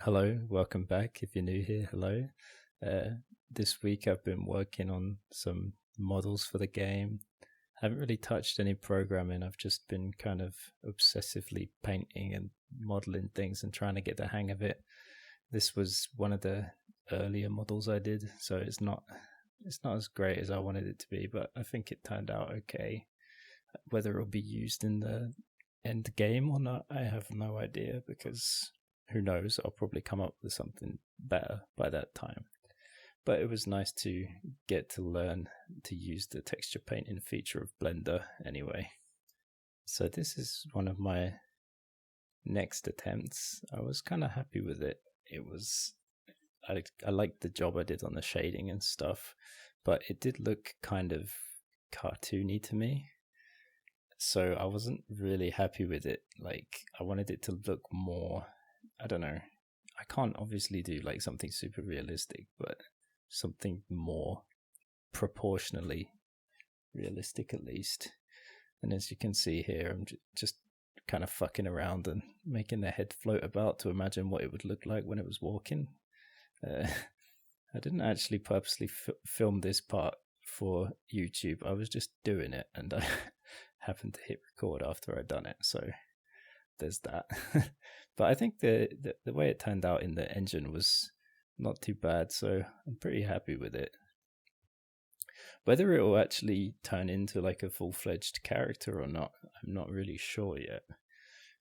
Hello, welcome back. If you're new here, hello. This week I've been working on some models for the game. Haven't really touched any programming. I've just been kind of obsessively painting and modeling things and trying to get the hang of it. This was one of the earlier models I did, so it's not as great as I wanted it to be, but I think it turned out okay. Whether it'll be used in the end game or not, I have no idea because who knows, I'll probably come up with something better by that time. But it was nice to get to learn to use the texture painting feature of Blender anyway. So this is one of my next attempts. I was kind of happy with it. I liked the job I did on the shading and stuff, but it did look kind of cartoony to me. So I wasn't really happy with it. Like, I wanted it to look more, I don't know. I can't obviously do like something super realistic, but something more proportionally realistic at least. And as you can see here, I'm just kind of fucking around and making the head float about to imagine what it would look like when it was walking. I didn't actually purposely film this part for YouTube. I was just doing it, and I happened to hit record after I'd done it. So there's that. But I think the way it turned out in the engine was not too bad, so I'm pretty happy with it. Whether it will actually turn into like a full-fledged character or not, I'm not really sure yet.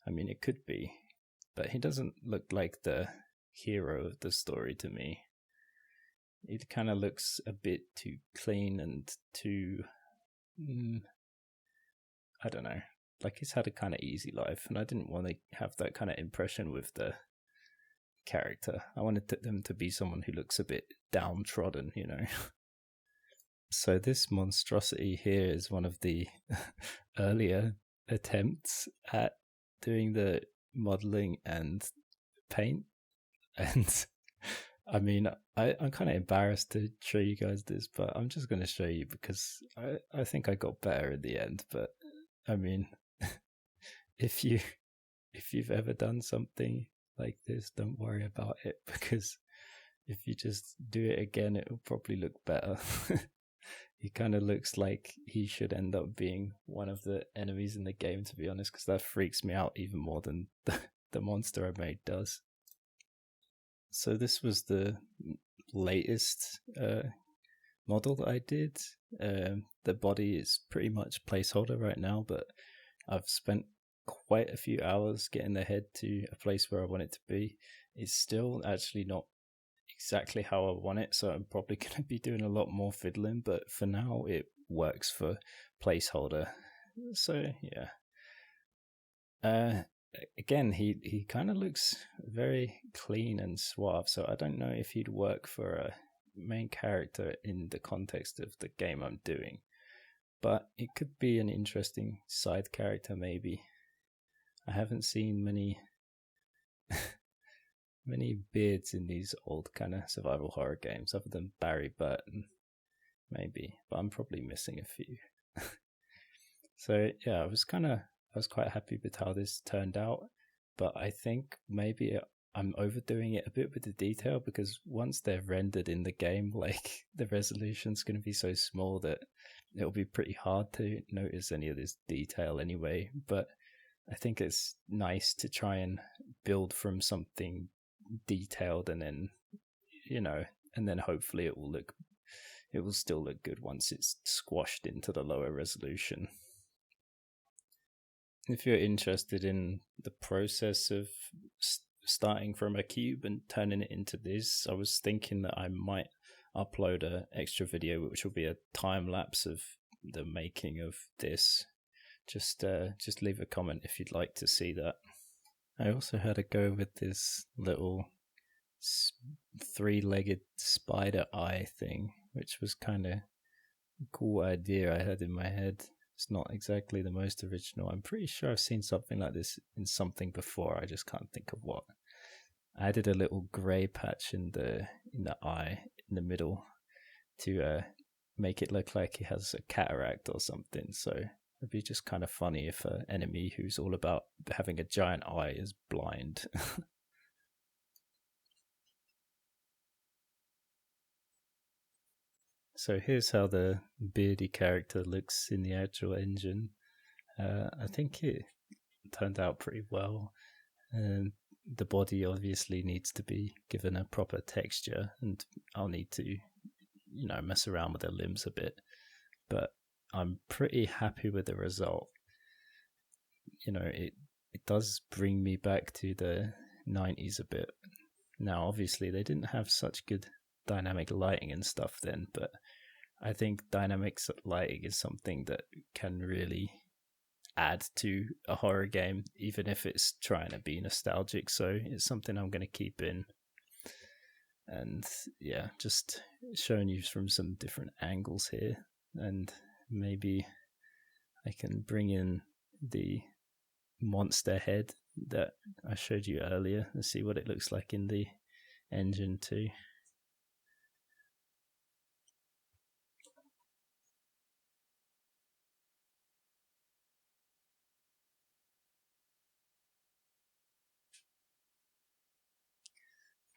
I mean, it could be, but he doesn't look like the hero of the story to me. It kind of looks a bit too clean and too, I don't know, like he's had a kind of easy life, and I didn't want to have that kind of impression with the character. I wanted them to be someone who looks a bit downtrodden, you know. So this monstrosity here is one of the earlier attempts at doing the modeling and paint. And I mean, I'm kind of embarrassed to show you guys this, but I'm just going to show you because I think I got better in the end. But I mean, if you've ever done something like this, don't worry about it, because if you just do it again, it will probably look better. He kind of looks like he should end up being one of the enemies in the game, to be honest, because that freaks me out even more than the monster I made does. So this was the latest model that I did. The body is pretty much placeholder right now, but I've spent quite a few hours getting the head to a place where I want it to be. It's still actually not exactly how I want it, so I'm probably going to be doing a lot more fiddling, but for now it works for placeholder. So yeah. Again, he kind of looks very clean and suave, so I don't know if he'd work for a main character in the context of the game I'm doing, but it could be an interesting side character maybe. I haven't seen many beards in these old kind of survival horror games other than Barry Burton maybe, but I'm probably missing a few. So yeah, I was quite happy with how this turned out, but I think maybe I'm overdoing it a bit with the detail, because once they're rendered in the game, like, the resolution's going to be so small that it'll be pretty hard to notice any of this detail anyway. But I think it's nice to try and build from something detailed, and then, you know, and then hopefully it will still look good once it's squashed into the lower resolution. If you're interested in the process of starting from a cube and turning it into this, I was thinking that I might upload an extra video, which will be a time lapse of the making of this. Just leave a comment if you'd like to see that. I also had a go with this little three-legged spider eye thing, which was kind of a cool idea I had in my head. It's not exactly the most original. I'm pretty sure I've seen something like this in something before. I just can't think of what. I added a little grey patch in the eye in the middle to make it look like he has a cataract or something. So it'd be just kind of funny if an enemy who's all about having a giant eye is blind. So here's how the beardy character looks in the actual engine. I think it turned out pretty well. The body obviously needs to be given a proper texture, and I'll need to, mess around with the limbs a bit. But I'm pretty happy with the result. It does bring me back to the 90s a bit. Now, obviously, they didn't have such good dynamic lighting and stuff then, but I think dynamic lighting is something that can really add to a horror game, even if it's trying to be nostalgic. So it's something I'm going to keep in. And yeah, just showing you from some different angles here. And maybe I can bring in the monster head that I showed you earlier and see what it looks like in the engine too.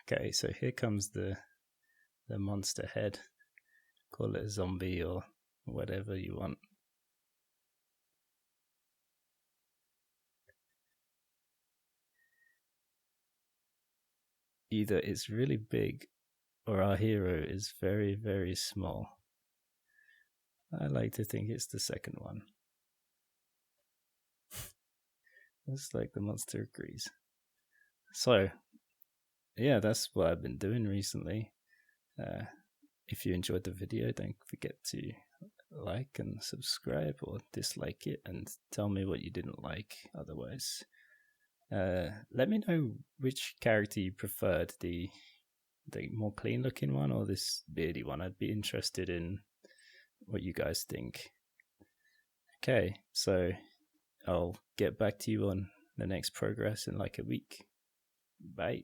Okay, so here comes the monster head. Call it a zombie or whatever you want. Either it's really big or our hero is very, very small. I like to think it's the second one. Looks like the monster agrees. So, yeah, that's what I've been doing recently. If you enjoyed the video, don't forget to like and subscribe or dislike it, and tell me what you didn't like otherwise. Let me know which character you preferred, the more clean looking one or this beardy one. I'd be interested in what you guys think. Okay, so I'll get back to you on the next progress in like a week. Bye.